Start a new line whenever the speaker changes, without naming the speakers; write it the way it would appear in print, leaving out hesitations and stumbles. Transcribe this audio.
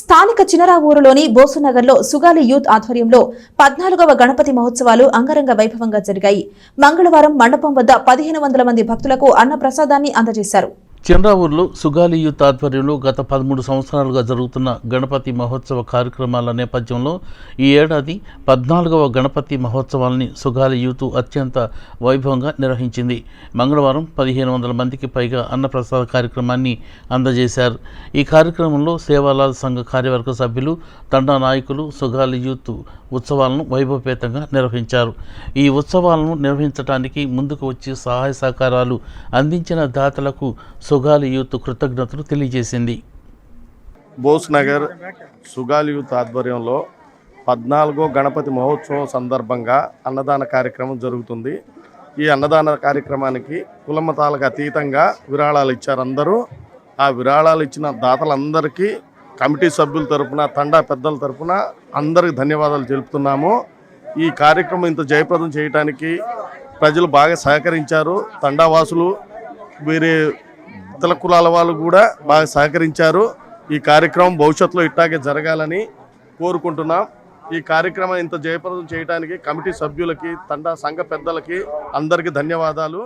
స్థానిక చినరావూరులోని బోసునగర్లో సుగాలి యూత్ ఆధ్వర్యంలో 14వ గణపతి మహోత్సవాలు అంగరంగ వైభవంగా జరిగాయి. మంగళవారం మండపం వద్ద 1500 మంది భక్తులకు అన్నప్రసాదాన్ని అందజేశారు.
చినరావూరులో సుగాలి యూత్ ఆధ్వర్యంలో గత 13 సంవత్సరాలుగా జరుగుతున్న గణపతి మహోత్సవ కార్యక్రమాల నేపథ్యంలో ఈ ఏడాది 14వ గణపతి మహోత్సవాల్ని సుగాలి యూత్ అత్యంత వైభవంగా నిర్వహించింది. మంగళవారం 1500 మందికి పైగా అన్నప్రసాద కార్యక్రమాన్ని అందజేశారు. ఈ కార్యక్రమంలో సేవాలాల్ సంఘ కార్యవర్గ సభ్యులు, తండా నాయకులు సుగాలి యూత్ ఉత్సవాలను వైభవపేతంగా నిర్వహించారు. ఈ ఉత్సవాలను నిర్వహించడానికి ముందుకు వచ్చి సహాయ సహకారాలు అందించిన దాతలకు సుగాలి యూత్ కృతజ్ఞతలు తెలియజేసింది.
బోస్నగర్ సుగాలి యూత్ ఆధ్వర్యంలో 14వ గణపతి మహోత్సవం సందర్భంగా అన్నదాన కార్యక్రమం జరుగుతుంది. ఈ అన్నదాన కార్యక్రమానికి కులమతాలకు అతీతంగా విరాళాలు ఇచ్చారు అందరూ. ఆ విరాళాలు ఇచ్చిన దాతలందరికీ కమిటీ సభ్యుల తరపున, తండా పెద్దల తరపున అందరికి ధన్యవాదాలు తెలుపుతున్నాము. ఈ కార్యక్రమం ఇంత జయప్రదం చేయడానికి ప్రజలు బాగా సహకరించారు. తండావాసులు, వేరే ఇతర కులాల వాళ్ళు కూడా బాగా సహకరించారు. ఈ కార్యక్రమం భవిష్యత్తులో ఇట్టాగే జరగాలని కోరుకుంటున్నాం. ఈ కార్యక్రమం ఇంత జయప్రదం చేయడానికి కమిటీ సభ్యులకి, తండా సంఘ పెద్దలకి అందరికీ ధన్యవాదాలు.